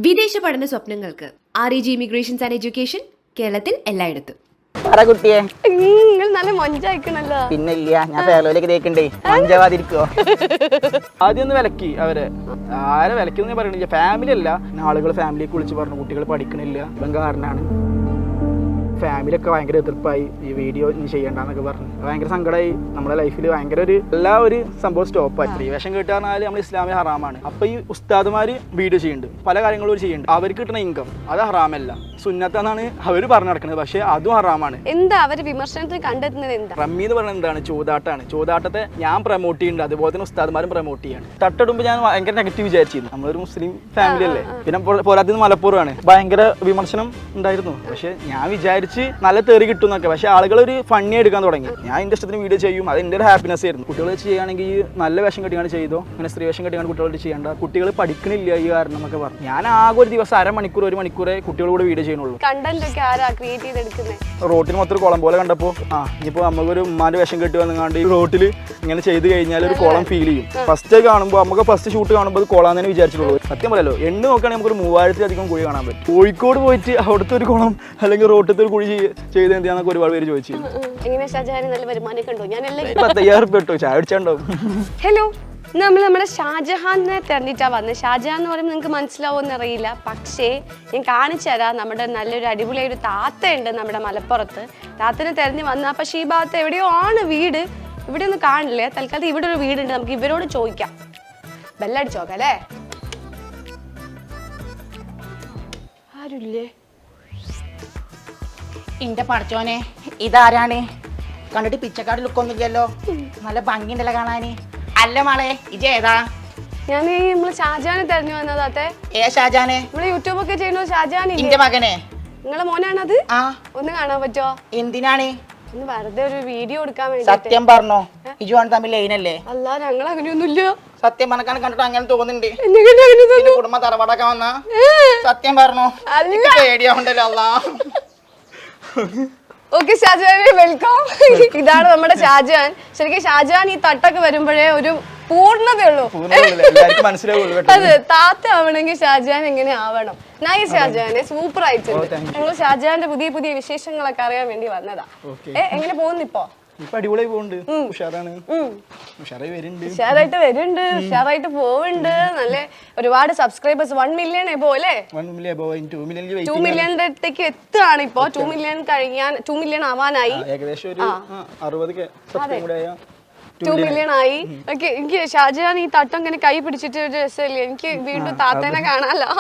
വിദേശ പഠന സ്വപ്നങ്ങൾക്ക് REG ഇമിഗ്രേഷൻസ് ആൻഡ് എഡ്യൂക്കേഷൻ കേരളത്തിൽ എല്ലായിടത്തും. കുട്ടിയെ നിങ്ങൾ നല്ല മൊഞ്ചായിക്കണല്ലോ. പിന്നെ ഇല്ല, ഞാൻ ഫേലോയിലേക്ക് തേക്കണ്ടേ, മഞ്ചാവാതിരിക്കോ. ആദ്യം ഒന്ന് വിലക്കി അവരെ, ആരെ വിലക്കിന്ന് പറയണില്ല. ഫാമിലി അല്ല, ആളുകൾ ഫാമിലിക്ക് വിളിച്ച് പറഞ്ഞു കുട്ടികൾ പഠിക്കണില്ല, ഇവൻ കാരണമാണ്. ഫാമിലിയൊക്കെ ഭയങ്കര എതിർപ്പായി, ഈ വീഡിയോ ഇനി ചെയ്യണ്ടെന്നൊക്കെ പറഞ്ഞു. ഭയങ്കര സങ്കടമായി. നമ്മുടെ ലൈഫിൽ ഭയങ്കര ഒരു സംഭവം സ്റ്റോപ്പായി. സ്ത്രീവേഷം കിട്ടാറിഞ്ഞാൽ നമ്മൾ ഇസ്ലാമിൽ ഹറാമാണ്. അപ്പൊ ഈ ഉസ്താദുമാര് വീഡിയോ ചെയ്യുന്നുണ്ട്, പല കാര്യങ്ങളും ചെയ്യുന്നുണ്ട്. അവർക്ക് കിട്ടുന്ന ഇൻകം അത് ഹറാമല്ല, സുന്നത്താന്നാണ് അവർ പറഞ്ഞു നടക്കുന്നത്. പക്ഷെ അതും ഹറാമാണ്. എന്താ അവര് വിമർശനത്തിൽ കണ്ടെത്തുന്നത്? എന്താ റമ്മി എന്ന് പറയുന്നത് എന്താണ്? ചൂതാട്ടാണ്. ചൂതാട്ടത്തെ ഞാൻ പ്രൊമോട്ട് ചെയ്യുന്നുണ്ട്, അതുപോലെ തന്നെ ഉസ്താദുമാരും പ്രൊമോട്ട് ചെയ്യാണ്. തട്ടെടുമ്പോൾ ഞാൻ ഭയങ്കര നെഗറ്റീവ് വിചാരിച്ചിരുന്നു. നമ്മളൊരു മുസ്ലിം ഫാമിലി അല്ലേ, പിന്നെ പോരാത്തിന് മലപ്പുറമാണ്, ഭയങ്കര വിമർശനം ഉണ്ടായിരുന്നു. പക്ഷെ ഞാൻ വിചാരിച്ച് നല്ല തെറി കിട്ടും എന്നൊക്കെ. പക്ഷെ ആളുകൾ ഒരു ഫണ്ണി എടുക്കാൻ തുടങ്ങി. ഞാൻ എൻ്റെ ഇഷ്ടത്തിന് വീഡിയോ ചെയ്യും, അത് എൻ്റെ ഒരു ഹാപ്പിനെസ് ആയിരുന്നു. കുട്ടികൾ ചെയ്യുകയാണെങ്കിൽ നല്ല വേഷം കെട്ടിയാണ് ചെയ്തോ, അങ്ങനെ സ്ത്രീ വേഷം കെട്ടിയാണ് കുട്ടികളോട് ചെയ്യേണ്ട, കുട്ടികൾ പഠിക്കണില്ല ഈ കാരണം എന്നൊക്കെ പറഞ്ഞു. ഞാൻ ആകെ ഒരു ദിവസം അരമണിക്കൂർ ഒരു മണിക്കൂറേ കുട്ടികളോട് വീഡിയോ ചെയ്യുന്നുള്ളൂ. കണ്ടന്റ് ഒക്കെ ആരാ ക്രിയേറ്റ് ചെയ്തെടുക്കുന്നത്? റോട്ടിന് മൊത്തം കുളം പോലെ കണ്ടപ്പോൾ ഇനിയിപ്പോൾ നമുക്കൊരു ഉമ്മാൻ്റെ വേഷം കെട്ടി വന്നുകൊണ്ട് ഈ റോട്ടിൽ ഇങ്ങനെ ചെയ്ത് കഴിഞ്ഞാൽ ഒരു കുളം ഫീൽ ചെയ്യും. ഫസ്റ്റ് കാണുമ്പോൾ നമുക്ക് ഫസ്റ്റ് ഷൂട്ട് കാണുമ്പോൾ അത് കുളം തന്നെ വിചാരിച്ചിട്ടുള്ളൂ. സത്യം പറയല്ലോ, എണ്ണ നോക്കുകയാണെങ്കിൽ നമുക്കൊരു 3000-ലധികം കുഴി കാണാൻ പറ്റും. കോഴിക്കോട് പോയിട്ട് അവിടുത്തെ ഒരു കുളം അല്ലെങ്കിൽ റോട്ടിലത്തെ ഒരു കുഴി ചെയ്ത് എന്തിനാന്നൊക്കെ ഒരുപാട് പേര് ചോദിച്ചു. എങ്ങനെ ഷാജഹാന് നല്ല വരുമാനം കണ്ടോ? ഞാൻ 10,000 റുപ്യ ഇട്ടു, ചായ അടിച്ചാണ്ടാവും. ഹലോ, നമ്മുടെ ഷാജഹാനെ തെരഞ്ഞിട്ടാ വന്നത്. ഷാജഹാൻ എന്ന് പറയുമ്പോൾ നിങ്ങൾക്ക് മനസ്സിലാവുമെന്ന് അറിയില്ല, പക്ഷേ ഞാൻ കാണിച്ചു തരാം. നമ്മുടെ നല്ലൊരു അടിപൊളിയായ ഒരു താത്തയുണ്ട് നമ്മുടെ മലപ്പുറത്ത്. താത്തനെ തെരഞ്ഞു വന്ന, പക്ഷേ ഈ ഭാഗത്ത് എവിടെയോ ആണ് വീട്, ഇവിടെ ഒന്നും കാണില്ലേ. തൽക്കാലത്ത് ഇവിടെ ഒരു വീടുണ്ട്, നമുക്ക് ഇവരോട് ചോദിക്കാം. ബെല്ലടിച്ച് നോക്കാം അല്ലേ? ആരുല്ലേ? ഇന്റെ പഠിച്ചോനെ, ഇതാരാണ്? കണ്ടിട്ട് പിച്ചക്കാട് ലുക്കൊന്നുമില്ലല്ലോ, നല്ല ഭംഗിയുണ്ടല്ലോ കാണാന്. അല്ല മോളെ, ഇജ് ഏതാ? ഞാൻ നമ്മള് ഷാജഹാനെ തെരഞ്ഞു വന്നതാത്തെ. ഷാജാനെ? നമ്മള് യൂട്യൂബ് ഒക്കെ ചെയ്യുന്ന ഷാജഹാൻ. ഇന്റെ മകനെ? നിങ്ങളെ മോനാണത്? ആ. ഒന്ന് കാണാൻ പറ്റോ? എന്തിനാണ്? ഒന്ന് വെറുതെ ഒരു വീഡിയോ എടുക്കാൻ വേണ്ടി. സത്യം പറഞ്ഞോ, ഇജുവാണ് തമ്മിൽ ലൈനല്ലേ? അല്ല, ഞങ്ങൾ അങ്ങനെയൊന്നുമില്ല. സത്യം പറഞ്ഞാൽ കണ്ടിട്ട് അങ്ങനെ തോന്നുന്നുണ്ട്. കുടുംബ തറവാടൊക്കെ വന്ന സത്യം പറഞ്ഞോ, പേടിയാവുണ്ടല്ലോ. അല്ലാ. Okay ഷാജഹാനെ, welcome. ഇതാണ് നമ്മുടെ ഷാജഹാൻ. ശരിക്കും ഷാജഹാൻ ഈ തട്ടൊക്കെ വരുമ്പോഴേ ഒരു പൂർണ്ണതയുള്ളൂ. അതെ, താത്ത ആവണമെങ്കിൽ ഷാജഹാൻ എങ്ങനെ ആവണം? നൈസ് ഷാജഹാനെ, സൂപ്പർ ആയിട്ടുണ്ട്. ഞങ്ങൾ ഷാജഹാന്റെ പുതിയ പുതിയ വിശേഷങ്ങളൊക്കെ അറിയാൻ വേണ്ടി വന്നതാ. എങ്ങനെ പോകുന്നു ഇപ്പൊ? അടിപൊളിയായി പോകുന്നുണ്ട്, ഉഷാറാണ്, ഉഷാറായി വരുന്നുണ്ട്, ഉഷാറായിട്ട് പോവുന്നുണ്ട്. നല്ല ഒരുപാട് സബ്സ്ക്രൈബേഴ്സ് 1 മില്യൺ എബോ അല്ലേ? 2 മില്യണിന്റെ അടുത്തേക്ക് എത്തുകയാണ് ഇപ്പൊ. 2 മില്യൺ കഴിയാൻ 2 മില്യൺ ആവാനായി, ഏകദേശം ഒരു 2 മില്യൺ ആയി. ഓക്കെ, എനിക്ക് ഷാജഹാൻ ഈ തട്ടം ഇങ്ങനെ കൈ പിടിച്ചിട്ട് ഒരു രസമില്ല. എനിക്ക് വീണ്ടും താത്തനെ കാണാലോ.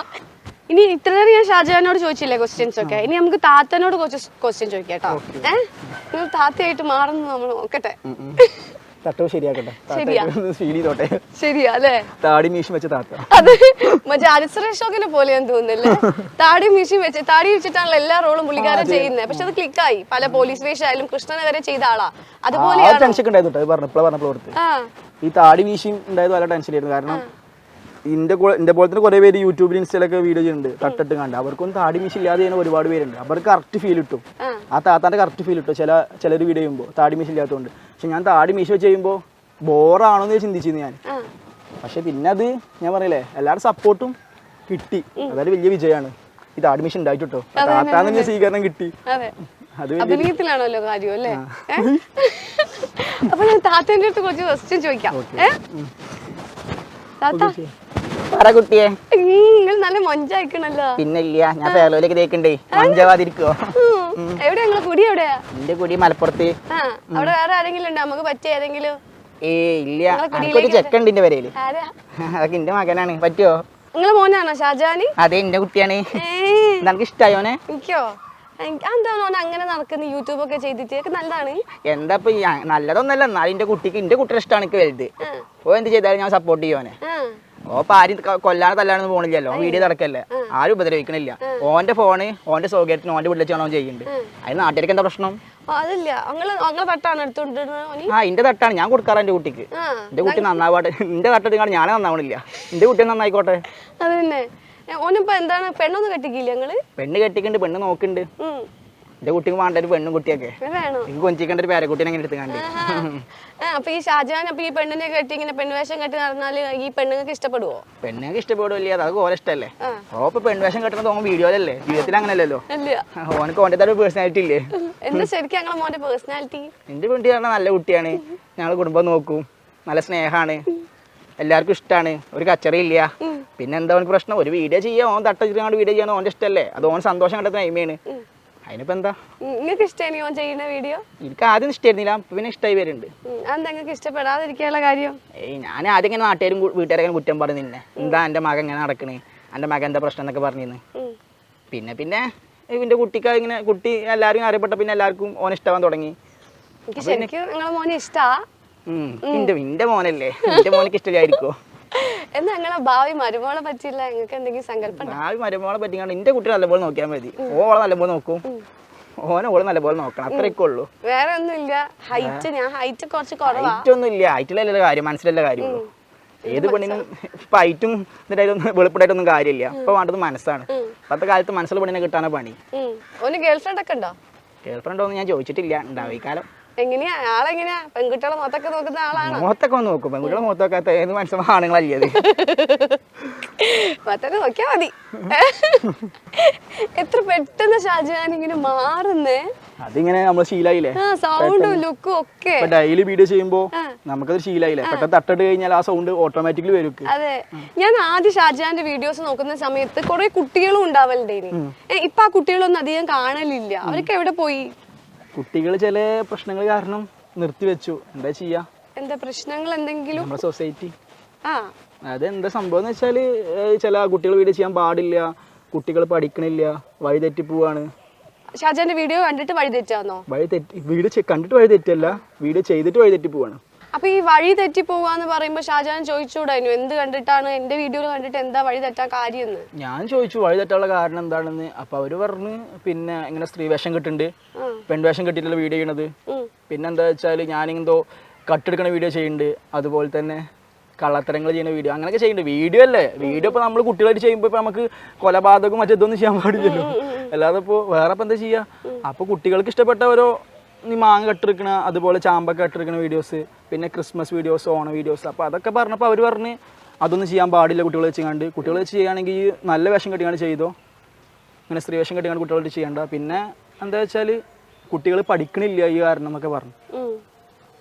ഇനി ഇത്ര നേരം ഞാൻ ഷാജഹാനോട് ചോദിച്ചില്ലേ ക്വസ്റ്റ്യൻസ് ഒക്കെ, ഇനി നമുക്ക് താത്തനോട് കുറച്ച് ക്വസ്റ്റ്യൻ ചോദിക്കാം കേട്ടോ. നിങ്ങൾ താത്തയായിട്ട് മാറുന്നു നമ്മൾ നോക്കട്ടെ. ശരിയാ അല്ലേ? താടി മീശ വെച്ച താത്ത, അത് മറ്റേ അരിശ്രേഷോക്കിനെ പോലെയാന്ന് തോന്നുന്നല്ലേ? താടി മീശി വെച്ച്, താടി വെച്ചിട്ടാണല്ലോ എല്ലാ റോളും പുള്ളിക്കാരൻ ചെയ്യുന്നത്. പക്ഷെ അത് ക്ലിക്കായി. പല പോലീസ് വേഷമായാലും കൃഷ്ണനെ വരെ ചെയ്ത ആളാ. അതുപോലെയാണ്. ഈ താടി മീശയും ഉണ്ടായത് നല്ല ടെൻഷനായിരുന്നു. കാരണം എന്റെ പോലെ തന്നെ കുറെ പേര് യൂട്യൂബിൽ ഇൻസ്റ്റയിലൊക്കെ വീഡിയോ ചെയ്യുന്നുണ്ട്, തട്ടിട്ട് കണ്ട്. അവർക്കൊന്നും താടി മീശ ഇല്ലാതെ ചെയ്യുന്ന ഒരുപാട് പേരുണ്ട്. അവർക്ക് കറക്റ്റ് ഫീൽ കിട്ടും, ആ താത്താന്റെ കറക്റ്റ് ഫീൽ കിട്ടും ചിലർ വീഡിയോ ചെയ്യുമ്പോൾ താടി മീശ ഇല്ലാത്തതുകൊണ്ട്. പക്ഷെ ഞാൻ താടി മീശ വെച്ച് ചെയ്യുമ്പോൾ ബോറാണോന്ന് ചിന്തിച്ചിരുന്നു ഞാൻ. പക്ഷെ പിന്നെ അത് ഞാൻ പറയില്ലേ, എല്ലാവരുടെ സപ്പോർട്ടും കിട്ടി, അതായത് വലിയ വിജയമാണ്. ഈ താടി മീശ ഉണ്ടായിട്ടോ, താത്താന്ന് സ്വീകരണം കിട്ടി. അഭിനയത്തിലാണല്ലോ കാര്യം അല്ലേ? അപ്പൊ ഞാൻ താത്തേന്റെ അടുത്ത് കുറച്ച് ക്വസ്റ്റ്യൻ ചോദിക്കാം. കുട്ടിയെ നിങ്ങൾ നല്ല മൊഞ്ചായിക്കണല്ലോ. പിന്നെ ഇല്ല, ഞാൻ ഫേലോയിലേക്ക് തേക്കണ്ടേ, മഞ്ചാവാതിരിക്കോ. എവിടെയാ നിങ്ങളെ കുടി? എവിടെയാ? എന്റെ കുടി മലപ്പുറത്ത്. അവിടെ വേറെ ആരെങ്കിലും ഉണ്ടോ നമുക്ക് പറ്റിയ ഏതെങ്കിലും? ഇല്ല, എനിക്കൊരു ചെക്കുണ്ട് എന്റെ വരയില്. അതൊക്കെ എന്റെ മകനാണ്. പറ്റുമോ? നിങ്ങളെ മോനാണോ ഷാജഹാന്? അതെ, എന്റെ കുട്ടിയാണ്. നിനക്ക് ഇഷ്ടായോനെ? എനിക്കോ? എന്താണോ അങ്ങനെ നടക്കുന്ന യൂട്യൂബ് ഒക്കെ ചെയ്തിട്ട് നല്ലതാണ്? എന്താ ഇപ്പൊ നല്ലതൊന്നല്ല, എന്നാലും എന്റെ കുട്ടിയുടെ ഇഷ്ടമാണ് എനിക്ക് വലുത്. ഓ എന്ത് ചെയ്താലും ഞാൻ സപ്പോർട്ട് ചെയ്യുവനെ. ഓപ്പ ആരും കൊല്ലാതെ തല്ലാനൊന്നും പോണില്ലല്ലോ, വീഡിയോ നടക്കല്ലേ, ആരും ഉപദ്രവിക്കണില്ല. ഓന്റെ ഫോണ് ഓന്റെ സൗകര്യത്തിന് ഓന്റെ വീട്ടിൽ വെച്ചാണോ ചെയ്യുന്നുണ്ട്. അതിന് നാട്ടുകാർക്ക് എന്താ പ്രശ്നം? അതില്ല, തട്ടാണ് എടുത്തോണ്ടിരുന്നത്. ആ, എന്റെ തട്ടാണ് ഞാൻ കൊടുക്കാറ് എന്റെ കുട്ടിക്ക്. എന്റെ കുട്ടി നന്നാവാട്ടെ. എന്റെ തട്ടെടുക്കാണ് ഞാനേ നന്നാവണില്ല, എന്റെ കുട്ടി നന്നായിക്കോട്ടെ. അത് തന്നെ. ഓനിപ്പോ എന്താണ്, പെണ്ണൊന്നും കെട്ടിക്കില്ല? ഞങ്ങള് പെണ്ണ് കെട്ടിക്കുന്നുണ്ട്, പെണ്ണ് നോക്കുന്നുണ്ട്. എന്റെ കുട്ടിക്ക് വേണ്ട ഒരു പെണ്ണും കുട്ടിയൊക്കെ വേണോ? എനിക്ക് കൊഞ്ചിക്കേണ്ട ഒരു പേരക്കുട്ടീനെ അങ്ങനെ എടുത്ത് കണ്ടി. അപ്പൊ ഈ ഷാജഹാൻ അപ്പൊ ഈ പെണ്ണിനെ കെട്ടി ഇങ്ങനെ പെൺവേഷം കെട്ടി നടന്നാല് ഈ പെണ്ണുങ്ങൾക്ക് ഇഷ്ടപ്പെടുവോ? പെണ്ണുങ്ങൾക്ക് ഇഷ്ടപ്പെടില്ല, അത് ഓരോ ഇഷ്ടല്ലേ. ഓപ്പൊ പെൺവേഷം കെട്ടുന്നത് ഓൻ വീഡിയോയിലല്ലേ, ജീവിതത്തിൽ അങ്ങനല്ലല്ലോ. ഓനക്ക് ഓൻ്റെ ഒരു പേഴ്സണാലിറ്റി ഇല്ലേ? എന്താ ശരിക്കും ഞങ്ങളെ മോന്റെ പേഴ്സണാലിറ്റി? എന്റെ പെൺകുട്ടി പറഞ്ഞാൽ നല്ല കുട്ടിയാണ്, ഞങ്ങൾ കുടുംബം നോക്കും, നല്ല സ്നേഹമാണ്, എല്ലാവർക്കും ഇഷ്ടമാണ്, ഒരു കച്ചറിയില്ല. പിന്നെ എന്താ ഓനക്ക് പ്രശ്നം? ഒരു വീഡിയോ ചെയ്യാൻ ഓൻ തട്ടിച്ചിട്ട് വീഡിയോ ചെയ്യാൻ ഓൻ്റെ ഇഷ്ടമല്ലേ, അത് ഓൻ സന്തോഷം കണ്ടെത്തുന്ന ടൈമാണ്. അതിനിപ്പോ എന്താ? നിങ്ങൾക്ക് ഇഷ്ടമായി ഓൻ ചെയ്യുന്ന വീഡിയോ? എനിക്ക് ആദ്യം ഇഷ്ടമായിരുന്നില്ല, പിന്നെ ഇഷ്ടമായി വരുന്നുണ്ട്. അതെന്താ നിങ്ങൾക്ക് ഇഷ്ടപ്പെടാതിരിക്കാനുള്ള കാര്യം? ഞാൻ ആദ്യം ഇങ്ങനെ നാട്ടുകാരും വീട്ടുകാരൊക്കെ കുറ്റം പറഞ്ഞു നിന്നെ, എന്താ എൻ്റെ മകൻ ഇങ്ങനെ നടക്കണേ, എൻ്റെ മകൻ എന്താ പ്രശ്നം എന്നൊക്കെ പറഞ്ഞിരുന്നു. പിന്നെ ഇവന്റെ കുട്ടിക്ക് ഇങ്ങനെ കുട്ടി എല്ലാവരും അറിയപ്പെട്ട പിന്നെ എല്ലാവർക്കും ഓൻ ഇഷ്ടമാവാൻ തുടങ്ങി. ശരിക്കും നിങ്ങളെ മോനെ ഇഷ്ടാ? എന്റെ മോനല്ലേ, എന്റെ മോനക്ക് ഇഷ്ടമായിരിക്കോ? എന്നാ നിങ്ങളെ ഭാവി മരുമോളെ പറ്റിയില്ല നിങ്ങൾക്ക് എന്തെങ്കിലും സങ്കല്പം? ഭാവി മരുമോളെ പറ്റിക്കാണ്ട് എന്റെ കുട്ടി നല്ലപോലെ നോക്കിയാൽ മതി. ഓളെ നല്ലപോലെ നോക്കും, ഓളെ നല്ലപോലെ നോക്കണം, അത്രയൊക്കെ ഉള്ളൂ. വേറെ ഒന്നുമില്ല. ഹൈറ്റ്, ഞാൻ ഹൈറ്റ് കുറച്ച് കുറവാ. ഹൈറ്റ് ഒന്നും ഇല്ല, ഹൈറ്റിലല്ല കാര്യം, മനസ്സിലല്ല കാര്യമുള്ളൂ. ഏത് പെണ്ണിനും ഇപ്പൊ ഹൈറ്റും ഇതിനായിട്ടൊന്നും വെളുപ്പിടായിട്ടൊന്നും കാര്യമില്ല. ഇപ്പൊ വേണ്ടത് മനസ്സാണ്. ഇപ്പത്തെ കാലത്ത് മനസ്സിൽ പെണ്ണിനെ കിട്ടാനാ പണി. ഓന് ഗേൾഫ്രണ്ട് ഒക്കെ ഉണ്ടോ? ഗേൾഫ്രണ്ട് ഒന്നും ഞാൻ ചോദിച്ചിട്ടില്ല, ഉണ്ടാവും ഈ കാലം. എങ്ങനെയാ ആളെങ്ങനെയാ? പെൺകുട്ടികളെ മുഖത്തൊക്കെ നോക്കുന്ന ആളാണോ? മുഖത്തൊക്കെ ഒന്ന് നോക്കും, പെൺകുട്ടികളെ മുഖത്തൊക്കെ ഏത് മനസ്സിലാ ആണുങ്ങളല്ലേ? മുഖത്തൊക്കെ നോക്കിയാ മതി. എത്ര പെട്ടെന്ന് ഷാജഹാൻ ഇങ്ങനെ മാറുന്നേ. അതിങ്ങനെ നമ്മള് ശീലായില്ലേ, സൗണ്ടും ലുക്കും ഒക്കെ. ഡെയിലി വീഡിയോ ചെയ്യുമ്പോ നമുക്കത് ശീലായില്ലേ, പെട്ടെന്ന് തട്ടിട്ട് കഴിഞ്ഞാൽ ആ സൗണ്ട് ഓട്ടോമാറ്റിക്കലി വരും. അതെ, ഞാൻ ആദ്യം ഷാജഹാന്റെ വീഡിയോസ് നോക്കുന്ന സമയത്ത് കുറെ കുട്ടികളും ഉണ്ടാവലുണ്ട്. ഇപ്പൊ ആ കുട്ടികളൊന്നും അധികം കാണലില്ല. അവരൊക്കെ എവിടെ പോയി? കുട്ടികൾ ചില പ്രശ്നങ്ങൾ കാരണം നിർത്തിവെച്ചു. എന്താ ചെയ്യാ? എന്താ പ്രശ്നങ്ങൾ? എന്തെങ്കിലും നമ്മുടെ സൊസൈറ്റി. അതെന്താ സംഭവം എന്ന് വെച്ചാല് ചില കുട്ടികൾ വീഡിയോ ചെയ്യാൻ പാടില്ല, കുട്ടികൾ പഠിക്കണില്ല, വഴി തെറ്റി പോവാണ്. ഷാജഹാന്റെ വീഡിയോ കണ്ടിട്ട് വഴി തെറ്റാന്നോ? വീഡിയോ കണ്ടിട്ട് വഴി തെറ്റല്ല, വീഡിയോ ചെയ്തിട്ട് വഴി തെറ്റി പോവാണ്. അപ്പൊ ഈ വഴി തെറ്റി പോവാന്ന് പറയുമ്പോ ഷാജഹാൻ ചോദിച്ചുകൂടായിരുന്നു എന്ത് കണ്ടിട്ടാണ് എന്റെ വീഡിയോയിൽ കണ്ടിട്ട് എന്താ വഴി തെറ്റാൻ കാര്യം? ഞാൻ ചോദിച്ചു വഴി തെറ്റാനുള്ള കാരണം എന്താണെന്ന്. അപ്പൊ അവര് പറഞ്ഞു പിന്നെ ഇങ്ങനെ സ്ത്രീവേഷം കിട്ടുന്നുണ്ട്, പെൺവേഷം കെട്ടിയിട്ടുള്ള വീഡിയോ ചെയ്യണത്. പിന്നെ എന്താ വെച്ചാല് ഞാനെന്തോ കട്ടെടുക്കണ വീഡിയോ ചെയ്യുന്നുണ്ട്, അതുപോലെ തന്നെ കള്ളത്തരങ്ങൾ ചെയ്യുന്ന വീഡിയോ, അങ്ങനെയൊക്കെ ചെയ്യുന്നുണ്ട്. വീഡിയോ അല്ലേ, വീഡിയോ ഇപ്പൊ നമ്മള് കുട്ടികളായിട്ട് ചെയ്യുമ്പോ ഇപ്പൊ നമുക്ക് കൊലപാതകം മറ്റേതൊന്നും ചെയ്യാൻ പാടില്ലല്ലോ. അല്ലാതെ ഇപ്പൊ വേറെ ഇപ്പൊ എന്താ ചെയ്യാ? അപ്പൊ കുട്ടികൾക്ക് ഇഷ്ടപ്പെട്ട ഓരോ മാങ്ങ കട്ടെടുക്കണ, അതുപോലെ ചാമ്പൊക്കെ കട്ടെടുക്കണ വീഡിയോസ്, പിന്നെ ക്രിസ്മസ് വീഡിയോസ്, ഓണ വീഡിയോസ്. അപ്പോൾ അതൊക്കെ പറഞ്ഞപ്പോൾ അവർ പറഞ്ഞ് അതൊന്നും ചെയ്യാൻ പാടില്ല കുട്ടികളെ വെച്ചുകൊണ്ട്. കുട്ടികളെ വെച്ച് ചെയ്യുകയാണെങ്കിൽ നല്ല വേഷം കെട്ടിയാണ് ചെയ്തോ, ഇങ്ങനെ സ്ത്രീ വേഷം കെട്ടിയാണ് കുട്ടികളോട് ചെയ്യേണ്ട. പിന്നെ എന്താ വെച്ചാൽ കുട്ടികൾ പഠിക്കണില്ല ഈ കാരണം എന്നൊക്കെ പറഞ്ഞു.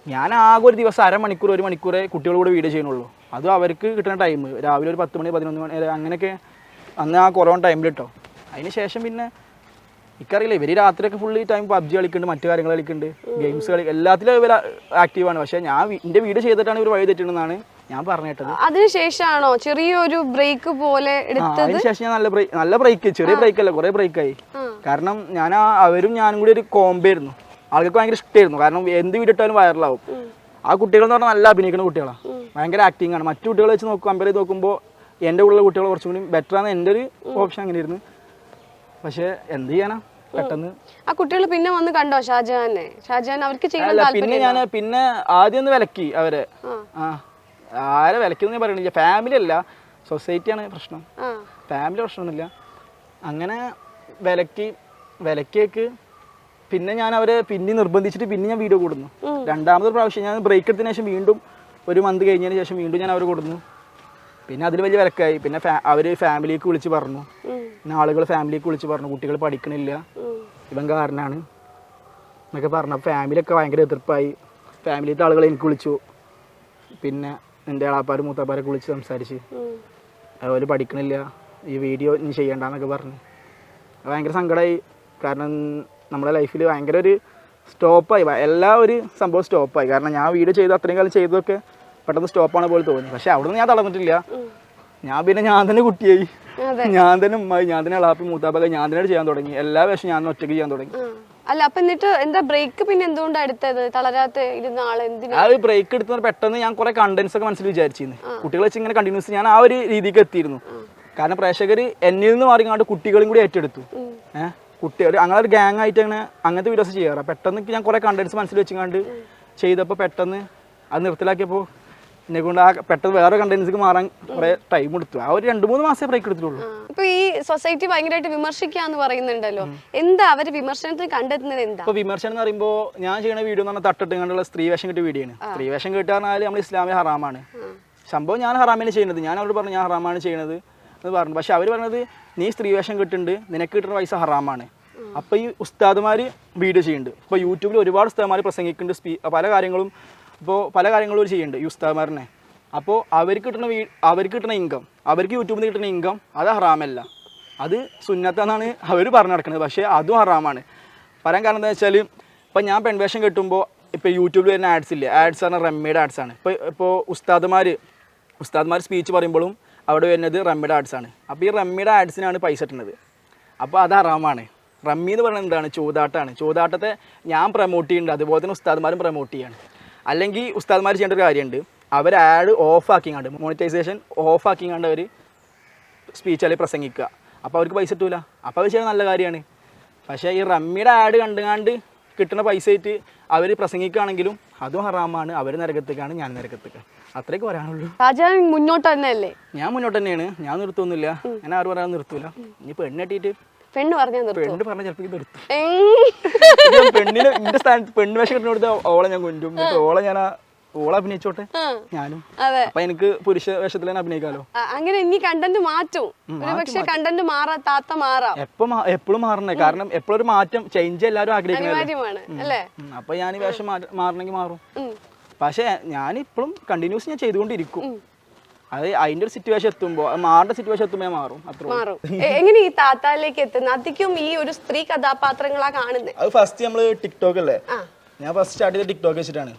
ഞാൻ ആകെ ഒരു ദിവസം അരമണിക്കൂർ 1 മണിക്കൂറേ കുട്ടികളോട് വീഡിയോ ചെയ്യണുള്ളൂ. അതും അവർക്ക് കിട്ടുന്ന ടൈം രാവിലെ ഒരു 10 മണി 11 മണി അങ്ങനെയൊക്കെ അന്ന് ആ കൊറോണ ടൈമിൽ കേട്ടോ. അതിന് ശേഷം പിന്നെ എനിക്കറിയില്ല, ഇവർ രാത്രിയൊക്കെ ഫുള്ള് ടൈം PUBG കളിക്കുന്നുണ്ട്, മറ്റു കാര്യങ്ങൾ കളിക്കുന്നുണ്ട്, ഗെയിംസ് കളി, എല്ലാത്തിലും ഇവർ ആക്റ്റീവാണ്. പക്ഷേ ഞാൻ എൻ്റെ വീഡിയോ ചെയ്തിട്ടാണ് ഇവർ വഴി തെറ്റണമെന്നാണ് ഞാൻ പറഞ്ഞു കേട്ടത്. അതിനുശേഷമാണോ ചെറിയൊരു ബ്രേക്ക് പോലെ എടുത്തത്? അതിനുശേഷം ഞാൻ നല്ല ബ്രേക്ക്, ചെറിയ ബ്രേക്ക് അല്ല, കുറെ ബ്രേക്കായി. കാരണം ഞാൻ അവരും ഞാനും കൂടി ഒരു കോംബോ ആയിരുന്നു. ആൾക്കാർക്ക് ഭയങ്കര ഇഷ്ടമായിരുന്നു, കാരണം എന്ത് വീഡിയോ ഇട്ടാലും വൈറലാവും. ആ കുട്ടികൾ എന്ന് പറഞ്ഞാൽ നല്ല അഭിനയിക്കുന്ന കുട്ടികളാണ്, ഭയങ്കര ആക്ടിങ് ആണ്. മറ്റു കുട്ടികളെ വെച്ച് കമ്പയർ ചെയ്ത് നോക്കുമ്പോൾ എൻ്റെ ഉള്ള കുട്ടികൾ കുറച്ചും കൂടി ബെറ്റർ ആണ്. എൻ്റെ ഒരു ഓപ്ഷൻ അങ്ങനെ ആയിരുന്നു. പക്ഷെ എന്ത് ചെയ്യാനാ, പെട്ടെന്ന് ആ കുട്ടികൾ പിന്നെ വന്ന് കണ്ടോ ഷാജഹാനെ? ഷാജഹാൻ അവർക്ക് ചെയ്യാൻ പിന്നെ ആദ്യം ഒന്ന് വിലക്കി അവരെ. ആരെ വിലക്കിന്ന് പറയണില്ല, ഫാമിലി അല്ല സൊസൈറ്റിയാണ് പ്രശ്നം, ഫാമിലി പ്രശ്നമൊന്നുമില്ല. അങ്ങനെ വിലക്കിയേക്ക് പിന്നെ ഞാൻ അവരെ പിന്നെ നിർബന്ധിച്ചിട്ട് പിന്നെ ഞാൻ വീഡിയോ കൊടുന്നു. രണ്ടാമതൊരു പ്രാവശ്യം ഞാൻ ബ്രേക്ക് എടുത്തതിന് ശേഷം വീണ്ടും 1 മന്ത് കഴിഞ്ഞതിന് ശേഷം വീണ്ടും ഞാൻ അവർ കൊടുന്നു. പിന്നെ അതിൽ വലിയ വിലക്കായി. പിന്നെ അവർ ഫാമിലിക്ക് വിളിച്ച് പറഞ്ഞു, പിന്നെ ആളുകൾ ഫാമിലിക്ക് വിളിച്ച് പറഞ്ഞു കുട്ടികൾ പഠിക്കണില്ല, ഇവൻ കാരണമാണ് എന്നൊക്കെ പറഞ്ഞു. ഫാമിലിയൊക്കെ ഭയങ്കര എതിർപ്പായി. ഫാമിലിത്തെ ആളുകൾ എനിക്ക് വിളിച്ചു, പിന്നെ എൻ്റെ ആളാപ്പാരും മൂത്താപ്പാരൊക്കെ വിളിച്ച് സംസാരിച്ച് അതുപോലെ പഠിക്കണില്ല, ഈ വീഡിയോ ഇനി ചെയ്യണ്ടെന്നൊക്കെ പറഞ്ഞു. ഭയങ്കര സങ്കടമായി. കാരണം നമ്മുടെ ലൈഫിൽ ഭയങ്കര ഒരു സ്റ്റോപ്പായി, എല്ലാ ഒരു സംഭവം സ്റ്റോപ്പായി. കാരണം ഞാൻ വീഡിയോ ചെയ്ത് അത്രയും കാലം ചെയ്തതൊക്കെ പെട്ടെന്ന് സ്റ്റോപ്പാണ് പോലെ തോന്നി. പക്ഷെ അവിടെ നിന്ന് ഞാൻ തളർന്നിട്ടില്ല. ഞാൻ തന്നെ കുട്ടിയായി, ഞാൻ തന്നെ ഉമ്മായി, ഞാൻ തന്നെ അളാപ്പി മൂത്താപ്പൊക്കെ ഞാൻ തന്നെ ചെയ്യാൻ തുടങ്ങി. എല്ലാ വേഷം ഞാൻ ഒറ്റയ്ക്ക് ചെയ്യാൻ തുടങ്ങി. അല്ല അപ്പൊ എന്നിട്ട് എന്താ ബ്രേക്ക് പിന്നെ എന്തുകൊണ്ടാണ് എടുത്തത്? തളരാത്ത ഇരുന്ന ആള് എന്തിനാ? ആ ഒരു ബ്രേക്ക് എടുത്ത പെട്ടെന്ന് ഞാൻ കുറെ കണ്ടന്റ്സ് ഒക്കെ മനസ്സിൽ വിചാരിച്ചിരുന്നു. കുട്ടികളെ വെച്ച് ഇങ്ങനെ കണ്ടിന്യൂസ് ഞാൻ ആ ഒരു രീതിക്ക് എത്തിയിരുന്നു. കാരണം പ്രേക്ഷകർ എന്നിൽ നിന്ന് മാറിങ്ങാണ്ട് കുട്ടികളും കൂടി ഏറ്റെടുത്തു. കുട്ടികൾ അങ്ങനെ ഒരു ഗ്യാങ് ആയിട്ട് അങ്ങനെ അങ്ങനത്തെ വീഡിയോസ് ചെയ്യാറ്. പെട്ടെന്ന് ഞാൻ കുറെ കണ്ടന്റ്സ് മനസ്സിൽ വെച്ചുകൊണ്ട് ചെയ്തപ്പോൾ പെട്ടെന്ന് അത് നിർത്തലാക്കിയപ്പോൾ എന്നെ കൊണ്ട് ആ പെട്ടെന്ന് വേറെ കണ്ടന്റ്സിക്ക് മാറാൻ കുറെ ടൈം എടുത്തു. ആ ഒരു 2-3 മാസമേ ബ്രേക്ക് എടുത്തിട്ടുള്ളൂ. ഇപ്പൊ ഈ സൊസൈറ്റി ഭയങ്കരമായിട്ട് വിമർശിക്കാന്ന് പറയുന്നുണ്ടല്ലോ, എന്താ അവര് വിമർശനത്തിൽ കണ്ടെത്തുന്നത് എന്താ? ഇപ്പൊ വിമർശനം എന്ന് പറയുമ്പോൾ ഞാൻ ചെയ്യുന്ന വീഡിയോ എന്ന് പറഞ്ഞാൽ തട്ടിട്ട് കണ്ടുള്ള സ്ത്രീ വേഷം കിട്ടിയ വീഡിയോ ആണ്. സ്ത്രീ വേഷം കിട്ടുക പറഞ്ഞാൽ നമ്മൾ ഇസ്ലാമിൽ ഹറാമാണ് സംഭവം. ഞാൻ ഹറാമിനെ ചെയ്യുന്നത്, ഞാൻ അവരോട് പറഞ്ഞു ഞാൻ ഹറാമാണ് ചെയ്യുന്നത് എന്ന് പറഞ്ഞു. പക്ഷെ അവർ പറഞ്ഞത് നീ സ്ത്രീ വേഷം കിട്ടുന്നുണ്ട്, നിനക്ക് കിട്ടുന്ന പൈസ ഹറാമാണ്. അപ്പോൾ ഈ ഉസ്താദുമാർ വീഡിയോ ചെയ്യുന്നുണ്ട്. ഇപ്പോൾ യൂട്യൂബിൽ ഒരുപാട് ഉസ്താദുമാർ പ്രസംഗിക്കുന്നുണ്ട്, പല കാര്യങ്ങളും ചെയ്യുന്നുണ്ട് ഈ ഉസ്താദുമാരനെ. അപ്പോൾ അവർക്ക് കിട്ടുന്ന ഇൻകം, അവർക്ക് യൂട്യൂബിൽ നിന്ന് കിട്ടുന്ന ഇൻകം അത് ഹറാമല്ല, അത് സുന്നത്താന്നാണ് അവർ പറഞ്ഞു നടക്കുന്നത്. പക്ഷേ അതും ഹറാമാണ്. പറയാൻ കാരണം എന്താ വെച്ചാൽ ഇപ്പം ഞാൻ പെൺവേഷം കെട്ടുമ്പോൾ ഇപ്പോൾ യൂട്യൂബിൽ വരുന്ന ആഡ്സ് ഇല്ലേ, ആഡ്സ് പറഞ്ഞാൽ റമ്മിയുടെ ആഡ്സ് ആണ്. ഇപ്പോൾ ഉസ്താദുമാർ സ്പീച്ച് പറയുമ്പോഴും അവിടെ വരുന്നത് റമ്മിയുടെ ആഡ്സ് ആണ്. അപ്പോൾ ഈ റമ്മിയുടെ ആഡ്സിനാണ് പൈസ കിട്ടുന്നത്. അപ്പോൾ അത് ഹറാമാണ്. റമ്മി എന്ന് പറയുന്നത് എന്താണ്? ചൂതാട്ടമാണ്. ചൂതാട്ടത്തെ ഞാൻ പ്രൊമോട്ട് ചെയ്യുന്നുണ്ട്, അതുപോലെ തന്നെ ഉസ്താദുമാരും പ്രൊമോട്ട് ചെയ്യാണ്. അല്ലെങ്കിൽ ഉസ്താദുമാർ ചെയ്യേണ്ട ഒരു കാര്യമുണ്ട്, അവർ ആഡ് ഓഫ് ആക്കിങ്ങാണ്ട്, മോണിറ്റൈസേഷൻ ഓഫ് ആക്കിങ്ങാണ്ട് അവർ സ്പീച്ച് അല്ലെങ്കിൽ പ്രസംഗിക്കുക. അപ്പോൾ അവർക്ക് പൈസ കിട്ടൂല. അപ്പോൾ അത് ചെയ്യാൻ നല്ല കാര്യമാണ്. പക്ഷേ ഈ റമ്മിയുടെ ആഡ് കണ്ടുകാണ്ട് കിട്ടുന്ന പൈസ ആയിട്ട് അവർ പ്രസംഗിക്കുകയാണെങ്കിലും അതും ഹറാമാണ്. അവർ നരകത്തേക്കാണ്, ഞാൻ നരകത്തേക്കാണ്. അത്രയൊക്കെ പറയാനുള്ളൂ. ഷാജഹാൻ മുന്നോട്ട് തന്നെയല്ലേ? ഞാൻ മുന്നോട്ട് തന്നെയാണ്, ഞാൻ നിർത്തുന്നില്ല. ഞാൻ ആരും പറയാൻ നിർത്തൂല. ഇനി പെണ്ണെട്ടിട്ട് പെണ്ണ് പറഞ്ഞാൽ പെണ്ണ് പറഞ്ഞ ചിലപ്പോൾ നിർത്തും. പെണ്ണിന് എന്റെ സ്ഥാനത്ത് പെണ്ണ് വേഷം കിട്ടുന്ന ഓളെ ഞാൻ കൊണ്ടും, ഓളെ അഭിനയിച്ചോട്ടെ ഞാനും. അപ്പൊ എനിക്ക് പുരുഷ വേഷത്തിൽ തന്നെ അഭിനയിക്കാലോ. അങ്ങനെ ഇനി കണ്ടന്റ് മാറ്റും, പക്ഷെ കണ്ടന്റ് മാറാം. എപ്പോഴും മാറണേ, കാരണം എപ്പോഴും ഒരു മാറ്റം, ചേഞ്ച് എല്ലാവരും ആഗ്രഹിക്കുന്നത്. അപ്പൊ ഞാൻ ഈ വേഷം മാറണമെങ്കിൽ മാറും. പക്ഷെ ഞാൻ ഇപ്പോഴും കണ്ടിന്യൂസ് ഞാൻ ചെയ്തുകൊണ്ടിരിക്കും. അത് അതിന്റെ ഒരു സിറ്റുവേഷൻ എത്തുമ്പോൾ, മാറുന്ന സിറ്റുവേഷൻ എത്തുമ്പോൾ മാറും. മാറും. എങ്ങനെ ഈ താത്താലേക്ക് എത്തുന്നത്? അധികം ഈ ഒരു സ്ത്രീ കഥാപാത്രങ്ങളാ കാണുന്നത്. അത് ഫസ്റ്റ് നമ്മള് ടിക്ടോക്ക് അല്ലേ, ഞാൻ ഫസ്റ്റ് സ്റ്റാർട്ട് ചെയ്ത ടിക്ടോക്ക് വെച്ചിട്ടാണ്.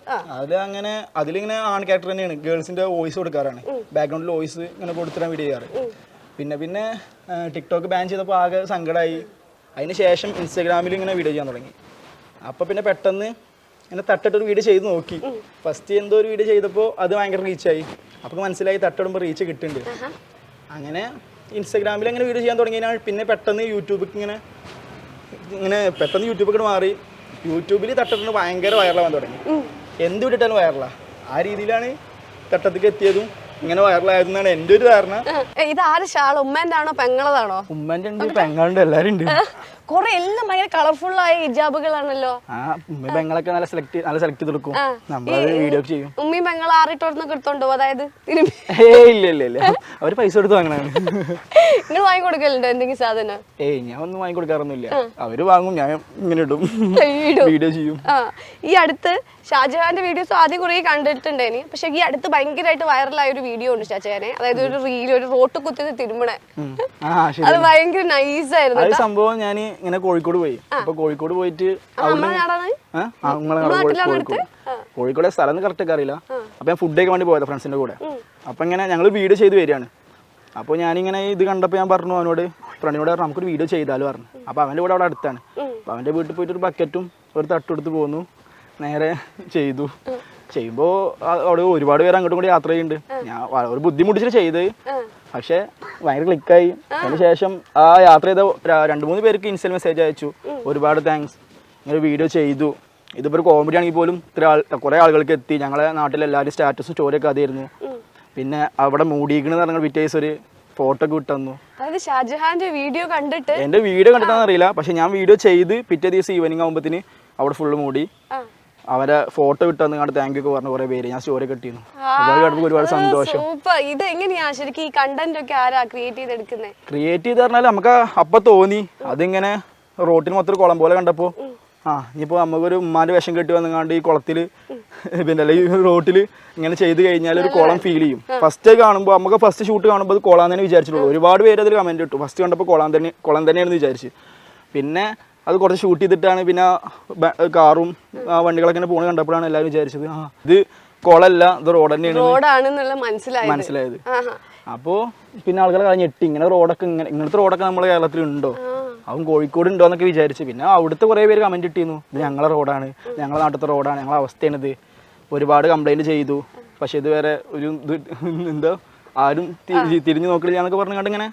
അതിലിങ്ങനെ ആൺ ക്യാരക്ടർ തന്നെയാണ്, ഗേൾസിന്റെ വോയിസ് കൊടുക്കാറാണ്, ബാക്ക്ഗ്രൗണ്ടിൽ വോയിസ് ഇങ്ങനെ കൊടുത്തിട്ടാണ് വീഡിയോ ചെയ്യാറ്. പിന്നെ ടിക്ടോക്ക് ബാൻ ചെയ്തപ്പോൾ ആകെ സങ്കടമായി. അതിന് ശേഷം ഇൻസ്റ്റാഗ്രാമിൽ ഇങ്ങനെ വീഡിയോ ചെയ്യാൻ തുടങ്ങി. അപ്പോൾ പിന്നെ പെട്ടെന്ന് ഇങ്ങനെ തട്ടിട്ടൊരു വീഡിയോ ചെയ്ത് നോക്കി. ഫസ്റ്റ് എന്തോ ഒരു വീഡിയോ ചെയ്തപ്പോൾ അത് ഭയങ്കര റീച്ചായി. അപ്പോൾ മനസ്സിലായി തട്ടിടുമ്പോൾ റീച്ച് കിട്ടുന്നുണ്ട്. അങ്ങനെ ഇൻസ്റ്റാഗ്രാമിൽ അങ്ങനെ വീഡിയോ ചെയ്യാൻ തുടങ്ങിയതിനാൽ പിന്നെ പെട്ടെന്ന് പെട്ടെന്ന് യൂട്യൂബൊക്കെ മാറി. യൂട്യൂബിൽ തട്ടത്തിന് ഭയങ്കര വൈറലാവാൻ തുടങ്ങി. എന്ത് വിട്ടിട്ടാലും വൈറലാ. ആ രീതിയിലാണ് തട്ടത്തേക്ക് എത്തിയതും ഇങ്ങനെ വൈറലായതെന്നാണ് എൻ്റെ ഒരു ധാരണ. ഇത് ആര് ഷാള്? ഉമ്മേന്റെ ആണോ പെങ്ങളതാണോ? ഉമ്മേന്റെ ഉണ്ട്, പെങ്ങളുണ്ട്, എല്ലാരും ഉണ്ട്. കൊറേ എല്ലാം ഭയങ്കര കളർഫുൾ ആയ ഹിജാബുകളാണല്ലോ. പെങ്ങളൊക്കെ നല്ല സെലക്ട് ചെയ്തെടുക്കും, നമ്മളത് വീഡിയോ ചെയ്യും. ഉമ്മയും പെങ്ങൾ ആറിട്ടോടന്നൊക്കെ എടുത്തോണ്ടോ? അതായത് ഇല്ല അവര് പൈസ കൊടുത്ത് വാങ്ങണാണ്. നിങ്ങൾ വാങ്ങി കൊടുക്കലുണ്ടോ എന്തെങ്കിലും സാധനം? ഞാൻ ഒന്നും വാങ്ങി കൊടുക്കാറൊന്നുമില്ല. അവര് വാങ്ങും, ഞാൻ ഇങ്ങനെ ഇടും, വീഡിയോ ചെയ്യും. ഈ അടുത്ത് ഷാജഹാന്റെ വീഡിയോസ് ആദ്യം കുറെ കണ്ടിട്ടുണ്ടേനി, പക്ഷെ ഈ അടുത്ത് ഭയങ്കരമായിട്ട് വൈറലായ ഒരു വീഡിയോ ഉണ്ട് ഷാജഹാനെ, അതായത് ഒരു റീൽ, ഒരു റോട്ട് കുത്തിയത് തിരുമണേ. അത് ഭയങ്കര നൈസ് ആയിരുന്നു. സംഭവം ഞാൻ ഇങ്ങനെ കോഴിക്കോട് പോയി. അപ്പൊ കോഴിക്കോട് പോയിട്ട് കോഴിക്കോട് സ്ഥലം കറക്റ്റ് ഒക്കെ അറിയില്ല. അപ്പൊ ഞാൻ ഫുഡ് കഴിക്കാൻ വേണ്ടി പോയത് ഫ്രണ്ട്സിന്റെ കൂടെ. അപ്പൊ ഇങ്ങനെ ഞങ്ങൾ വീഡിയോ ചെയ്ത് വരികയാണ്. അപ്പോൾ ഞാനിങ്ങനെ ഇത് കണ്ടപ്പോൾ ഞാൻ പറഞ്ഞു അവനോട്, ഫ്രണ്ടിനോട് പറഞ്ഞു നമുക്കൊരു വീഡിയോ ചെയ്താലും പറഞ്ഞു. അപ്പോൾ അവൻ്റെ കൂടെ അവിടെ അടുത്താണ്. അപ്പോൾ അവൻ്റെ വീട്ടിൽ പോയിട്ട് ഒരു ബക്കറ്റും ഒരു തട്ടെടുത്ത് പോന്നു, നേരെ ചെയ്തു. ചെയ്യുമ്പോൾ അവിടെ ഒരുപാട് പേര് അങ്ങോട്ടും കൂടി യാത്ര ചെയ്യുന്നുണ്ട്. ഞാൻ ഒരു ബുദ്ധിമുട്ടിച്ചിട്ട് ചെയ്ത്, പക്ഷേ ഭയങ്കര ക്ലിക്കായി. അതിന് ശേഷം ആ യാത്ര ചെയ്ത 2-3 പേർക്ക് ഇൻസ്റ്റയിൽ മെസ്സേജ് അയച്ചു, ഒരുപാട് താങ്ക്സ്, ഇങ്ങനെ വീഡിയോ ചെയ്തു. ഇതിപ്പോൾ ഒരു കോമഡി ആണെങ്കിൽ പോലും കുറേ ആളുകൾക്ക് എത്തി. ഞങ്ങളെ നാട്ടിലെല്ലാവരും സ്റ്റാറ്റസും സ്റ്റോറിയൊക്കെ അതായിരുന്നു. പിന്നെ അവിടെ മൂടിയിരിക്കണെന്ന് പറഞ്ഞ പിറ്റേസ് ഒരു ഫോട്ടോ ഒക്കെ വിട്ടു. ഷാജഹാന്റെ വീഡിയോ കണ്ടിട്ട്, എന്റെ വീഡിയോ കണ്ടിട്ടാണെന്ന് അറിയില്ല, പക്ഷെ ഞാൻ വീഡിയോ ചെയ്ത് പിറ്റേ ദിവസം ഈവനിങ് ആകുമ്പോഴത്തേന് അവിടെ ഫുള്ള് മൂടി. അവരെ ഫോട്ടോ വിട്ടു കണ്ട് താങ്ക് യു ഒക്കെ പറഞ്ഞ കുറെ പേര് ഞാൻ സ്റ്റോറി കെട്ടിയിരുന്നു. ഒരുപാട് സന്തോഷം. ഇത് എങ്ങനെയാ ശരിക്കും ഈ കണ്ടന്റ് ഒക്കെ ആരാ ക്രിയേറ്റ് ചെയ്തെടുക്കുന്നത്? ക്രിയേറ്റ് ചെയ്ത് പറഞ്ഞാൽ നമുക്ക് അപ്പൊ തോന്നി, അതിങ്ങനെ റോട്ടിന് മൊത്തം കുളം പോലെ കണ്ടപ്പോ ഇനിയിപ്പോൾ നമുക്കൊരു ഉമ്മാന്റെ വേഷം കെട്ടി വന്നുകാണ്ട് ഈ കുളത്തിൽ പിന്നെ അല്ലെങ്കിൽ റോട്ടിൽ ഇങ്ങനെ ചെയ്ത് കഴിഞ്ഞാൽ ഒരു കുളം ഫീൽ ചെയ്യും. ഫസ്റ്റ് കാണുമ്പോൾ നമുക്ക് ഫസ്റ്റ് ഷൂട്ട് കാണുമ്പോൾ അത് കുളം തന്നെ വിചാരിച്ചിട്ടുള്ളൂ. ഒരുപാട് പേര് അതിൽ കമന്റ് ഇട്ടു, ഫസ്റ്റ് കണ്ടപ്പോൾ കുളം തന്നെയാണെന്ന് വിചാരിച്ച്. പിന്നെ അത് കുറച്ച് ഷൂട്ട് ചെയ്തിട്ടാണ് പിന്നെ കാറും വണ്ടികളൊക്കെ ഇങ്ങനെ പോണ് കണ്ടപ്പോഴാണ് എല്ലാവരും വിചാരിച്ചത് ഇത് കുളമല്ല, ഇത് റോഡ് തന്നെയാണ് മനസ്സിലായത്. അപ്പോൾ പിന്നെ ആളുകളെ ഞെട്ടി, ഇങ്ങനെ റോഡൊക്കെ ഇങ്ങനത്തെ റോഡൊക്കെ നമ്മുടെ കേരളത്തിൽ ഉണ്ടോ, അവൻ കോഴിക്കോട് ഉണ്ടോ എന്നൊക്കെ വിചാരിച്ച്. പിന്നെ അവിടുത്തെ കുറേ പേര് കമന്റ് ഇട്ടിരുന്നു, ഇത് ഞങ്ങളെ റോഡാണ്, ഞങ്ങളെ നാട്ടിലത്തെ റോഡാണ്, ഞങ്ങളെ അവസ്ഥയാണിത്, ഒരുപാട് കംപ്ലൈന്റ് ചെയ്തു, പക്ഷെ ഇതുവരെ ഒരു എന്താ ആരും തിരിഞ്ഞു നോക്കില്ല എന്നൊക്കെ പറഞ്ഞുകൊണ്ട് ഇങ്ങനെ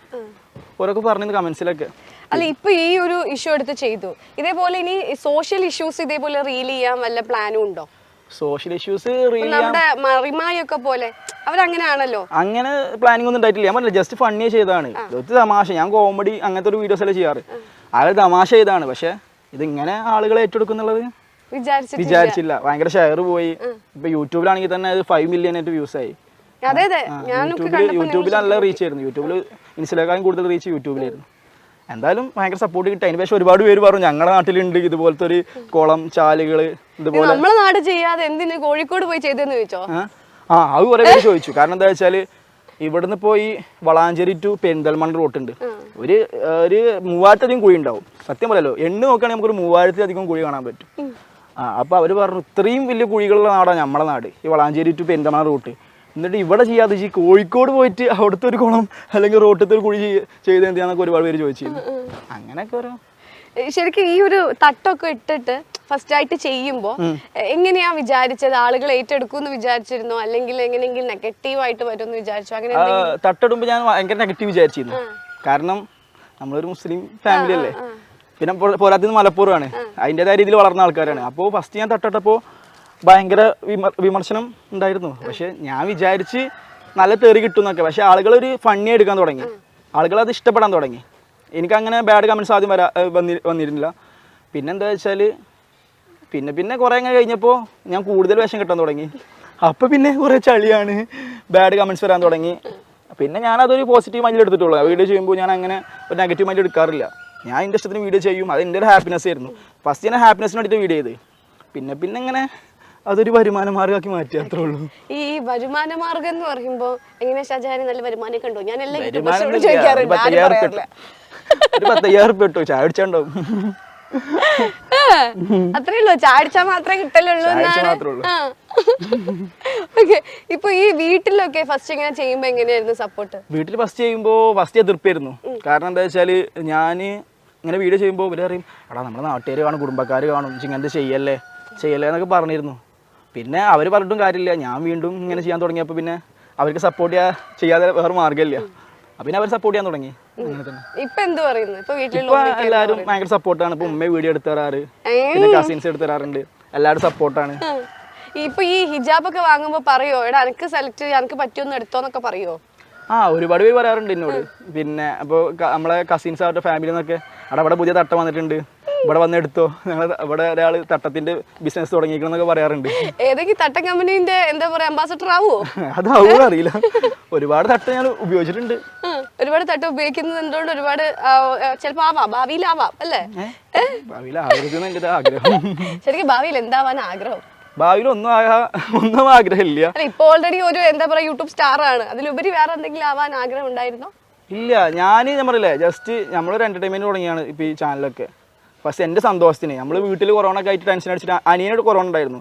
ഓരോക്കെ പറഞ്ഞു കമന്റ്സിലൊക്കെ. അല്ല, ഇപ്പൊ ഈ ഒരു ഇഷ്യൂ എടുത്ത് ചെയ്തു, ഇതേപോലെ ഇനി സോഷ്യൽ ഇഷ്യൂസ് ഇതേപോലെ റീൽ ചെയ്യാൻ വല്ല പ്ലാനും ഉണ്ടോ? സോഷ്യൽ ഇഷ്യൂസ് നമ്മുടെ മറിമായൊക്കെ പോലെ അവരങ്ങനെയാണല്ലോ. അങ്ങനെ പ്ലാനിങ് ഒന്നും ഉണ്ടായിട്ടില്ല. ഞാൻ പറഞ്ഞില്ല, ജസ്റ്റ് ഫണ്ണി ചെയ്തതാണ്. ഇത് തമാശ, ഞാൻ കോമഡി അങ്ങനത്തെ ഒരു വീഡിയോസ് അല്ലേ ചെയ്യാറ്. അയാൾ തമാശ ചെയ്താണ്. പക്ഷെ ഇതിങ്ങനെ ആളുകളെ ഏറ്റെടുക്കുന്നുള്ളത് വിചാരിച്ചില്ല. ഭയങ്കര ഷെയർ പോയി. ഇപ്പൊ യൂട്യൂബിലാണെങ്കിൽ തന്നെ അത് 5 million വ്യൂസ് ആയി. യൂട്യൂബിൽ നല്ല റീച്ച് ആയിരുന്നു. യൂട്യൂബിൽ ഇൻസ്റ്റയിലേക്കാളും കൂടുതൽ റീച്ച് യൂട്യൂബിലായിരുന്നു. എന്തായാലും ഭയങ്കര സപ്പോർട്ട് കിട്ടി. അതിന് പക്ഷേ ഒരുപാട് പേര് പറഞ്ഞു ഞങ്ങളുടെ നാട്ടിലുണ്ട് ഇതുപോലത്തെ ഒരു കുളം ചാലുകള് ഇതുപോലെ. നമ്മളെ നാട് ചെയ്യാതെ എന്തിന് കോഴിക്കോട് പോയി ചെയ്തെന്ന് ചോദിച്ചോ? അത് കുറെ പേര് ചോദിച്ചു. കാരണം എന്താ വെച്ചാല് ഇവിടുന്ന് പോയി വളാഞ്ചേരി ടു പെരിന്തൽമണ്ണ റൂട്ടുണ്ട്. ഒരു 3000 കുഴി ഉണ്ടാവും. സത്യം പറയല്ലോ, എണ്ണ നോക്കുകയാണെങ്കിൽ നമുക്കൊരു 3000 കുഴി കാണാൻ പറ്റും. അപ്പൊ അവര് പറഞ്ഞു ഇത്രയും വലിയ കുഴികളുള്ള നാടാണ് നമ്മളെ നാട്, ഈ വളാഞ്ചേരി ടു പെരിന്തൽമണ്ണ റൂട്ട്. എന്നിട്ട് ഇവിടെ ചെയ്യാതെ ഈ കോഴിക്കോട് പോയിട്ട് അവിടുത്തെ ഒരു കുളം അല്ലെങ്കിൽ റോട്ടത്തെ ഒരു കുഴി ചെയ്ത് എന്തിനാന്നൊക്കെ ഒരുപാട് പേര് ചോദിച്ചിരുന്നു. അങ്ങനെയൊക്കെ ഓരോ ശരിക്കും ഈ ഒരു തട്ടൊക്കെ ഇട്ടിട്ട് ഫസ്റ്റ് ആയിട്ട് ചെയ്യുമ്പോ എങ്ങനെയാ വിചാരിച്ചത്? ആളുകൾ ഏറ്റെടുക്കുമെന്ന് വിചാരിച്ചിരുന്നോ, അല്ലെങ്കിൽ എങ്ങനെയെങ്കിലും നെഗറ്റീവായിട്ട് വരുമെന്ന് വിചാരിച്ചോ? അങ്ങനെ തട്ടിടുമ്പോ ഞാൻ ഭയങ്കര നെഗറ്റീവ് വിചാരിച്ചിരുന്നു. കാരണം നമ്മളൊരു മുസ്ലിം ഫാമിലി അല്ലേ, പിന്നെ പോരാത്തിന് മലപ്പുറമാണ്, അതിൻ്റെതായ രീതിയിൽ വളർന്ന ആൾക്കാരാണ്. അപ്പോൾ ഫസ്റ്റ് ഞാൻ തട്ടിട്ടപ്പോൾ ഭയങ്കര വിമർശനം ഉണ്ടായിരുന്നു. പക്ഷെ ഞാൻ വിചാരിച്ച് നല്ല തെറി കിട്ടുന്നൊക്കെ. പക്ഷെ ആളുകളൊരു ഫണ്ണി എടുക്കാൻ തുടങ്ങി, ആളുകൾ അത് ഇഷ്ടപ്പെടാൻ തുടങ്ങി. എനിക്കങ്ങനെ ബാഡ് കമൻറ്റ്സ് ആദ്യം വന്നിരുന്നില്ല. പിന്നെന്താ വെച്ചാൽ പിന്നെ കുറേ അങ്ങനെ കഴിഞ്ഞപ്പോൾ ഞാൻ കൂടുതൽ വേഷം കിട്ടാൻ തുടങ്ങി. അപ്പോൾ പിന്നെ കുറേ ചളിയാണ്, ബാഡ് കമൻറ്റ്സ് വരാൻ തുടങ്ങി. പിന്നെ ഞാനതൊരു പോസിറ്റീവ് മൈൻഡിൽ എടുത്തിട്ടുള്ളൂ. വീഡിയോ ചെയ്യുമ്പോൾ ഞാൻ അങ്ങനെ ഒരു നെഗറ്റീവ് മൈൻഡിൽ എടുക്കാറില്ല. ഞാൻ എൻ്റെ ഇഷ്ടത്തിന് വീഡിയോ ചെയ്യും, അത് എൻ്റെ ഒരു ഹാപ്പിനെസ് ആയിരുന്നു. ഫസ്റ്റ് ഞാൻ ഹാപ്പിനെസ്സിന് വേണ്ടിയിട്ട് വീഡിയോ ചെയ്ത് പിന്നെ ഇങ്ങനെ അതൊരു വരുമാന മാർഗ്ഗമാക്കി മാറ്റി, അത്രേ ഉള്ളൂ. ഈ വരുമാന മാർഗം എന്ന് പറയുമ്പോ എങ്ങനെയാ ഷാജഹാന് നല്ല വരുമാനം കണ്ടു? ഞാൻ എല്ലാം ഒരു 10,000 റുപ്യ കിട്ടും, ചായ അടിച്ചാണ്ടാവും. അത്രേ ഉള്ളൂ, ചാടിച്ചാ മാത്രമേ കിട്ടലുള്ളൂ. ഇപ്പൊ ഈ വീട്ടിലൊക്കെ ഫസ്റ്റ് ഇങ്ങനെ ചെയ്യുമ്പോ എങ്ങനെയായിരുന്നു സപ്പോർട്ട്? വീട്ടിൽ ഫസ്റ്റ് ചെയ്യുമ്പോ ഫസ്റ്റ് എതിർപ്പായിരുന്നു. കാരണം എന്താ വെച്ചാല് ഞാൻ ഇങ്ങനെ വീഡിയോ ചെയ്യുമ്പോൾ ഇവര് പറയും എടാ നമ്മുടെ നാട്ടുകാർ കാണും, കുടുംബക്കാർ കാണും, ഇങ്ങനത്തെ ചെയ്യല്ലേ എന്നൊക്കെ പറഞ്ഞിരുന്നു. പിന്നെ അവർ പറഞ്ഞിട്ടും കാര്യമില്ല. ഞാൻ വീണ്ടും ഇങ്ങനെ ചെയ്യാൻ തുടങ്ങിയപ്പോൾ പിന്നെ അവർക്ക് സപ്പോർട്ട് ചെയ്യാതെ വേറെ മാർഗ്ഗമില്ല. പിന്നെ അവർ സപ്പോർട്ട് ചെയ്യാൻ തുടങ്ങി. അങ്ങനെ തന്നെ ഇപ്പൊ എല്ലാവരും ഭയങ്കര സപ്പോർട്ടാണ്. ഇപ്പൊ ഉമ്മ വീഡിയോ എടുത്തു തരാറ്, പിന്നെ കസിൻസ് എടുത്തു തരാറുണ്ട്. എല്ലാവരും സപ്പോർട്ടാണ്. ഇപ്പൊ ഈ ഹിജാബ് ഒക്കെ വാങ്ങുമ്പോ പറയോ എടാ എനിക്ക് സെലക്ട് ചെയ്യാൻ എനിക്ക് പറ്റുമെന്ന് എടുത്തോന്നൊക്കെ പറയോ? ഒരുപാട് പേര് പറയാറുണ്ട് എന്നോട്. പിന്നെ അപ്പോൾ നമ്മളെ കസിൻസ് അവരുടെ ഫാമിലി എന്നൊക്കെ അവിടെ പുതിയ തട്ടം വന്നിട്ടുണ്ട്, ഇവിടെ വന്ന് എടുത്തോ, ഞങ്ങൾ ഇവിടെ ഒരാൾ തട്ടത്തിന്റെ ബിസിനസ് തുടങ്ങിയിരിക്കണമെന്നൊക്കെ പറയാറുണ്ട്. ഏതെങ്കിലും തട്ട കമ്പനീന്റെ എന്താ പറയാ അംബാസഡർ ആവോ? അതാവോ അറിയില്ല. ഒരുപാട് തട്ട ഞാൻ ഉപയോഗിച്ചിട്ടുണ്ട്. ഒരുപാട് തട്ട ഉപയോഗിക്കുന്നത് എന്തുകൊണ്ട് ഒരുപാട് ചിലപ്പോ ആവാം, ഭാവിയിലാവാം അല്ലേ? ഭാവിയിലാവരുതെന്ന് എൻ്റെ ആഗ്രഹം. ശരിക്കും ഭാവിയിൽ എന്താവാൻ ആഗ്രഹം? ഭാവിയിൽ ഒന്നും ആഗ്രഹമില്ല. ഇപ്പൊ ഓൾറെഡി ഒരു എന്താ പറയാ യൂട്യൂബ് സ്റ്റാർ ആണ്, അതിലുപരി വേറെ എന്തെങ്കിലും ആവാൻ ആഗ്രഹം ഉണ്ടായിരുന്നോ? ഇല്ല, ഞാൻ പറയില്ലേ ജസ്റ്റ് നമ്മളൊരു എന്റർടൈൻമെന്റ് തുടങ്ങിയാണ് ഇപ്പൊ ഈ ചാനലൊക്കെ. ഫസ്റ്റ് എൻ്റെ സന്തോഷത്തിന് നമ്മൾ വീട്ടിൽ കൊറോണ ഒക്കെ ആയിട്ട് ടെൻഷൻ അടിച്ചിട്ട് അനിയനോട് കൊറോണ ഉണ്ടായിരുന്നു.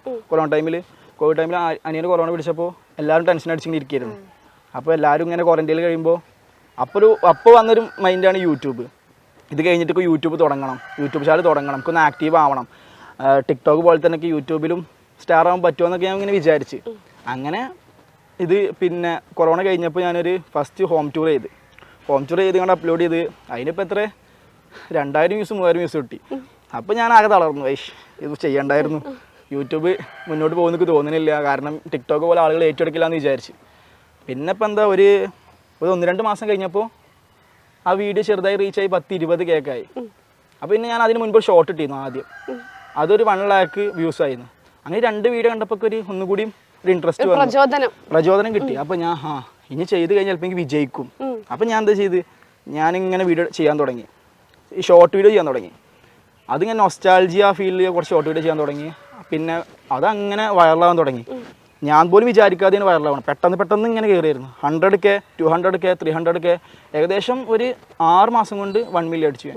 കോവിഡ് ടൈമിൽ അനിയന് കൊറോണ പിടിച്ചപ്പോൾ എല്ലാവരും ടെൻഷൻ അടിച്ചിങ്ങനെ ഇരിക്കുകയായിരുന്നു. അപ്പോൾ എല്ലാവരും ഇങ്ങനെ ക്വാറന്റൈനിൽ കഴിയുമ്പോൾ അപ്പോൾ വന്നൊരു മൈൻഡാണ് യൂട്യൂബ്. ഇത് കഴിഞ്ഞിട്ട് യൂട്യൂബ് തുടങ്ങണം, യൂട്യൂബ് ചാനൽ തുടങ്ങണം, നമുക്കൊന്ന് ആക്റ്റീവ് ആവണം. ടിക്ടോക്ക് പോലെ തന്നെ യൂട്യൂബിലും സ്റ്റാർ ആവാൻ പറ്റുമോ എന്നൊക്കെ ഞാൻ ഇങ്ങനെ വിചാരിച്ച്. അങ്ങനെ ഇത് പിന്നെ കൊറോണ കഴിഞ്ഞപ്പോൾ ഞാനൊരു ഫസ്റ്റ് ഹോം ടൂർ ചെയ്ത് കണ്ട് അപ്ലോഡ് ചെയ്ത് അതിനിപ്പോൾ എത്ര 2000 വ്യൂസ് 3000 വ്യൂസ് കിട്ടി. അപ്പോൾ ഞാൻ ആകെ തളർന്നു. ഇത് ചെയ്യണ്ടായിരുന്നു, യൂട്യൂബ് മുന്നോട്ട് പോകുന്നൊക്കെ തോന്നുന്നില്ല, കാരണം ടിക്ടോക്ക് പോലെ ആളുകൾ ഏറ്റെടുക്കില്ല എന്ന് വിചാരിച്ച്. പിന്നെ ഇപ്പം എന്താ ഒരു 1-2 മാസം കഴിഞ്ഞപ്പോൾ ആ വീഡിയോ ചെറുതായി റീച്ചായി 10-20K ആയി. അപ്പോൾ പിന്നെ ഞാൻ അതിന് മുൻപ് ഷോർട്ട് ഇട്ടിരുന്നു ആദ്യം, അതൊരു 1 lakh വ്യൂസ് ആയിരുന്നു. അങ്ങനെ 2 വീഡിയോ കണ്ടപ്പോൾ ഒന്നുകൂടി ഒരു ഇൻട്രസ്റ്റ് പ്രചോദനം കിട്ടി. അപ്പോൾ ഞാൻ ഇനി ചെയ്ത് കഴിഞ്ഞാൽ ചിലപ്പോൾ എനിക്ക് വിജയിക്കും. അപ്പം ഞാൻ എന്താ ചെയ്ത് ഞാനിങ്ങനെ വീഡിയോ ചെയ്യാൻ തുടങ്ങി, ഈ ഷോർട്ട് വീഡിയോ ചെയ്യാൻ തുടങ്ങി. അതിങ്ങനെ നൊസ്റ്റാൾജിയ ഫീലിൽ കുറച്ച് ഷോർട്ട് വീഡിയോ ചെയ്യാൻ തുടങ്ങി. പിന്നെ അതങ്ങനെ വൈറലാകാൻ തുടങ്ങി. ഞാൻ പോലും വിചാരിക്കാതെ വൈറലാവണം. പെട്ടെന്ന് ഇങ്ങനെ കയറിയായിരുന്നു. 100K 200K 300K ഏകദേശം ഒരു 6 മാസം കൊണ്ട് 1 million അടിച്ചു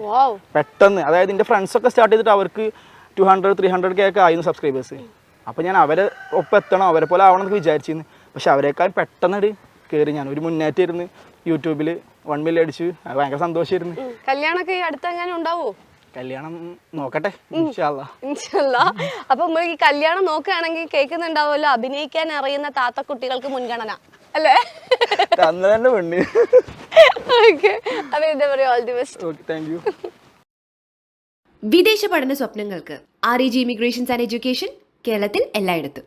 പെട്ടെന്ന്. അതായത് എൻ്റെ ഫ്രണ്ട്സൊക്കെ സ്റ്റാർട്ട് ചെയ്തിട്ട് അവർക്ക് 200-300K ഒക്കെ ആയിരുന്നു സബ്സ്ക്രൈബേഴ്സ്. അപ്പോൾ ഞാൻ അവരെ ഒപ്പം എത്തണം, അവരെ പോലെ ആവണം എന്നൊക്കെ വിചാരിച്ചിരുന്നു. പക്ഷെ അവരെക്കാൾ പെട്ടെന്ന് കയറി ഞാൻ ഒരു മുന്നേറ്റായിരുന്നു. യൂട്യൂബിൽ 1 million അടിച്ചു. അത് ഭയങ്കര സന്തോഷമായിരുന്നു. കല്യാണമൊക്കെ അടുത്ത് എങ്ങനെ ഉണ്ടാവോ? കല്യാണം നോക്കട്ടെ, ഇൻഷാ അല്ലാ. അപ്പൊ നമ്മൾ ഈ കല്യാണം നോക്കുകയാണെങ്കിൽ കേൾക്കുന്നുണ്ടാവുമല്ലോ, അഭിനയിക്കാൻ അറിയുന്ന താത്ത കുട്ടികൾക്ക് മുൻഗണന അല്ലേ? തന്നെ പെണ്ണ്. അപ്പൊ എന്താ പറയാ, all the best. Thank you. വിദേശ പഠന സ്വപ്നങ്ങൾക്ക് REG ഇമിഗ്രേഷൻസ് ആൻഡ് എഡ്യൂക്കേഷൻ, കേരളത്തിൽ എല്ലായിടത്തും.